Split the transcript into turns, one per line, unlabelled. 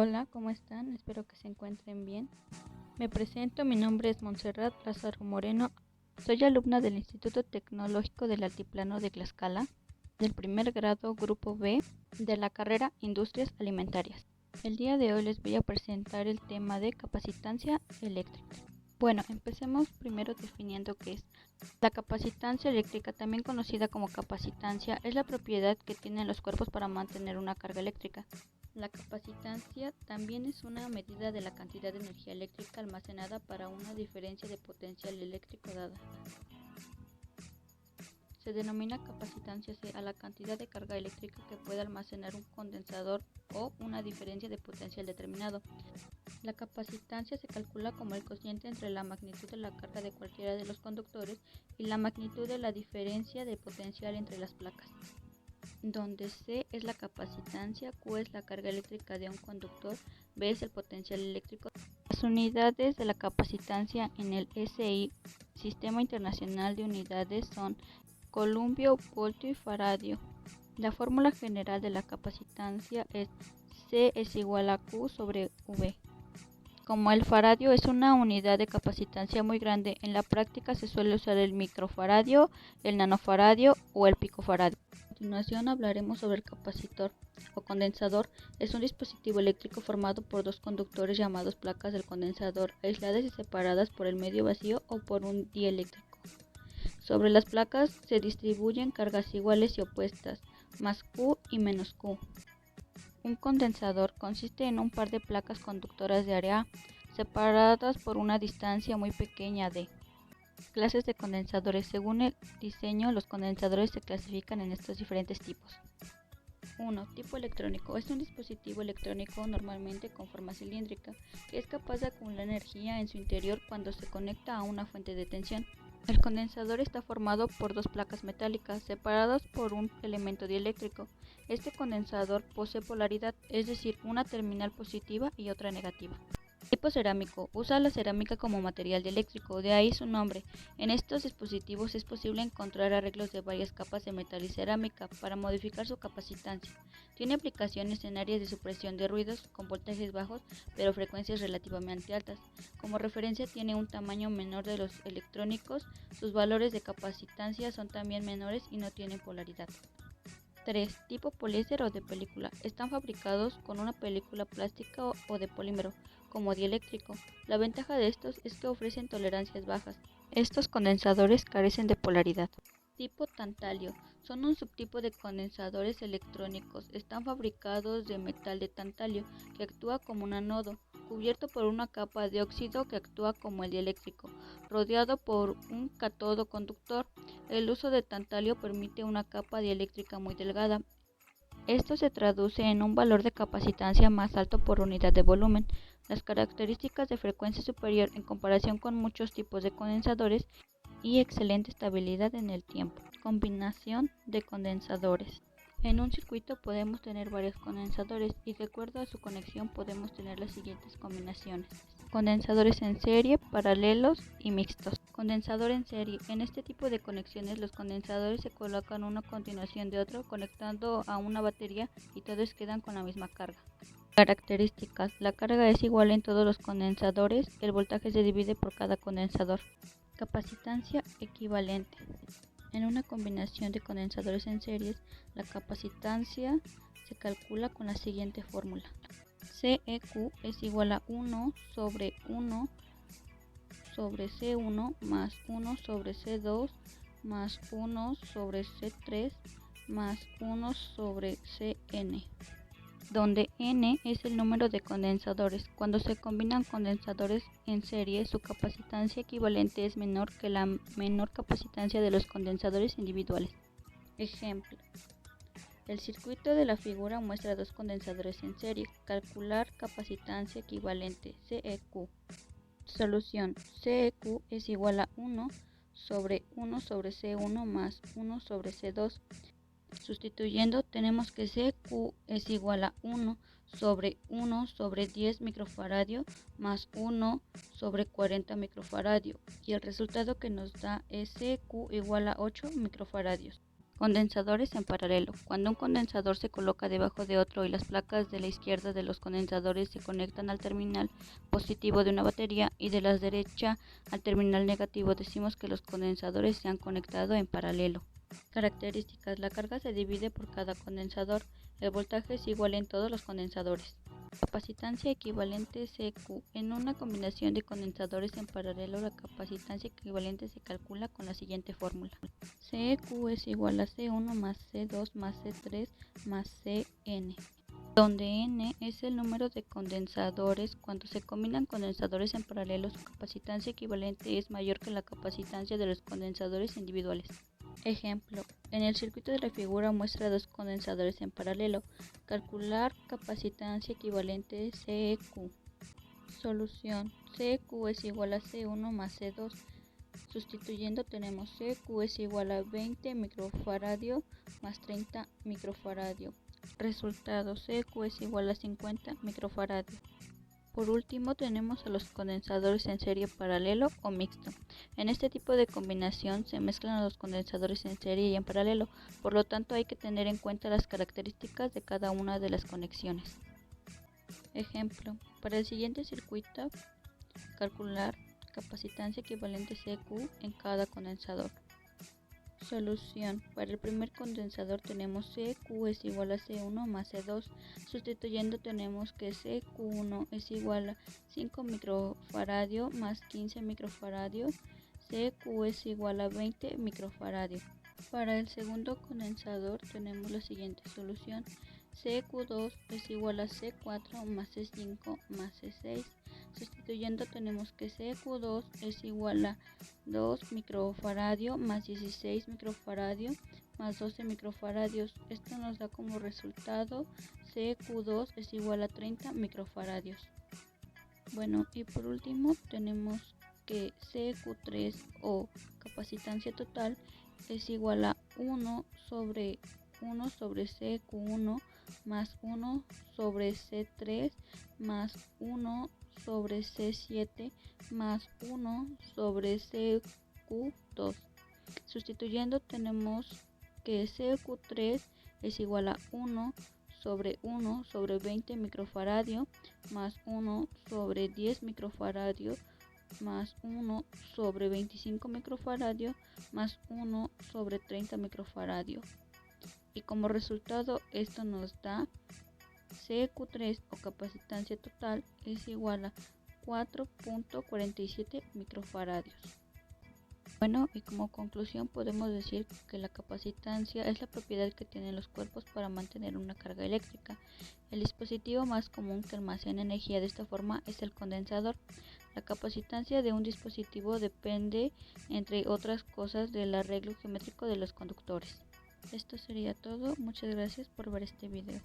Hola, ¿cómo están? Espero que se encuentren bien. Me presento, mi nombre es Montserrat Lázaro Moreno. Soy alumna del Instituto Tecnológico del Altiplano de Tlaxcala, del primer grado Grupo B de la carrera Industrias Alimentarias. El día de hoy les voy a presentar el tema de capacitancia eléctrica. Bueno, empecemos primero definiendo qué es. La capacitancia eléctrica, también conocida como capacitancia, es la propiedad que tienen los cuerpos para mantener una carga eléctrica. La capacitancia también es una medida de la cantidad de energía eléctrica almacenada para una diferencia de potencial eléctrico dada. Se denomina capacitancia a la cantidad de carga eléctrica que puede almacenar un condensador o una diferencia de potencial determinado. La capacitancia se calcula como el cociente entre la magnitud de la carga de cualquiera de los conductores y la magnitud de la diferencia de potencial entre las placas, donde C es la capacitancia, Q es la carga eléctrica de un conductor, B es el potencial eléctrico. Las unidades de la capacitancia en el SI, Sistema Internacional de Unidades, son columbio, voltio y faradio. La fórmula general de la capacitancia es C es igual a Q sobre V. Como el faradio es una unidad de capacitancia muy grande, en la práctica se suele usar el microfaradio, el nanofaradio o el picofaradio. A continuación hablaremos sobre el capacitor o condensador. Es un dispositivo eléctrico formado por dos conductores llamados placas del condensador, aisladas y separadas por el medio vacío o por un dieléctrico. Sobre las placas se distribuyen cargas iguales y opuestas, más Q y menos Q. Un condensador consiste en un par de placas conductoras de área A, separadas por una distancia muy pequeña d. Clases de condensadores. Según el diseño, los condensadores se clasifican en estos diferentes tipos. 1. Tipo electrónico. Es un dispositivo electrónico normalmente con forma cilíndrica que es capaz de acumular energía en su interior cuando se conecta a una fuente de tensión. El condensador está formado por dos placas metálicas separadas por un elemento dieléctrico. Este condensador posee polaridad, es decir, una terminal positiva y otra negativa. Tipo cerámico. Usa la cerámica como material dieléctrico, de ahí su nombre. En estos dispositivos es posible encontrar arreglos de varias capas de metal y cerámica para modificar su capacitancia. Tiene aplicaciones en áreas de supresión de ruidos con voltajes bajos pero frecuencias relativamente altas. Como referencia tiene un tamaño menor de los electrónicos, sus valores de capacitancia son también menores y no tienen polaridad. 3. Tipo poliéster o de película. Están fabricados con una película plástica o de polímero, como dieléctrico. La ventaja de estos es que ofrecen tolerancias bajas. Estos condensadores carecen de polaridad. Tipo tantalio. Son un subtipo de condensadores electrónicos. Están fabricados de metal de tantalio, que actúa como un ánodo, cubierto por una capa de óxido que actúa como el dieléctrico, rodeado por un cátodo conductor. El uso de tantalio permite una capa dieléctrica muy delgada. Esto se traduce en un valor de capacitancia más alto por unidad de volumen. Las características de frecuencia superior en comparación con muchos tipos de condensadores y excelente estabilidad en el tiempo. Combinación de condensadores. En un circuito podemos tener varios condensadores y de acuerdo a su conexión podemos tener las siguientes combinaciones. Condensadores en serie, paralelos y mixtos. Condensador en serie. En este tipo de conexiones los condensadores se colocan uno a continuación de otro conectando a una batería y todos quedan con la misma carga. Características. La carga es igual en todos los condensadores, el voltaje se divide por cada condensador. Capacitancia equivalente. En una combinación de condensadores en series, la capacitancia se calcula con la siguiente fórmula. CEQ es igual a 1 sobre 1 sobre C1 más 1 sobre C2 más 1 sobre C3 más 1 sobre Cn, donde n es el número de condensadores. Cuando se combinan condensadores en serie, su capacitancia equivalente es menor que la menor capacitancia de los condensadores individuales. Ejemplo. El circuito de la figura muestra dos condensadores en serie. Calcular capacitancia equivalente CEQ. Solución. CEQ es igual a 1 sobre C1 más 1 sobre C2. Sustituyendo tenemos que CQ es igual a 1 sobre 10 microfaradio más 1 sobre 40 microfaradio y el resultado que nos da es CQ igual a 8 microfaradios. Condensadores en paralelo. Cuando un condensador se coloca debajo de otro y las placas de la izquierda de los condensadores se conectan al terminal positivo de una batería y de la derecha al terminal negativo, decimos que los condensadores se han conectado en paralelo. Características. La carga se divide por cada condensador. El voltaje es igual en todos los condensadores. Capacitancia equivalente CQ. En una combinación de condensadores en paralelo, la capacitancia equivalente se calcula con la siguiente fórmula. CQ es igual a C1 más C2 más C3 más Cn, donde n es el número de condensadores. Cuando se combinan condensadores en paralelo, su capacitancia equivalente es mayor que la capacitancia de los condensadores individuales. Ejemplo, en el circuito de la figura muestra dos condensadores en paralelo. Calcular capacitancia equivalente CEQ. Solución. CEQ es igual a C1 más C2. Sustituyendo tenemos CEQ es igual a 20 microfaradio más 30 microfaradio. Resultado, CEQ es igual a 50 microfaradio. Por último tenemos a los condensadores en serie paralelo o mixto. En este tipo de combinación se mezclan los condensadores en serie y en paralelo, por lo tanto hay que tener en cuenta las características de cada una de las conexiones. Ejemplo, para el siguiente circuito, calcular capacitancia equivalente CQ en cada condensador. Solución. Para el primer condensador tenemos CQ es igual a C1 más C2. Sustituyendo tenemos que CQ1 es igual a 5 microfaradio más 15 microfaradio. CQ es igual a 20 microfaradio. Para el segundo condensador tenemos la siguiente solución. CQ2 es igual a C4 más C5 más C6. Sustituyendo tenemos que CQ2 es igual a 2 microfaradio más 16 microfaradio más 12 microfaradios. Esto nos da como resultado CQ2 es igual a 30 microfaradios. Bueno, y por último tenemos que CQ3 o capacitancia total es igual a 1 sobre CQ1 más 1 sobre C3 más 1 sobre C7 más 1 sobre CQ2. Sustituyendo tenemos que CQ3 es igual a 1 sobre 20 microfaradio más 1 sobre 10 microfaradio más 1 sobre 25 microfaradio más 1 sobre 30 microfaradio. Y como resultado esto nos da CQ3 o capacitancia total es igual a 4.47 microfaradios. Bueno, y como conclusión podemos decir que la capacitancia es la propiedad que tienen los cuerpos para mantener una carga eléctrica. El dispositivo más común que almacena energía de esta forma es el condensador. La capacitancia de un dispositivo depende, entre otras cosas, del arreglo geométrico de los conductores. Esto sería todo. Muchas gracias por ver este video.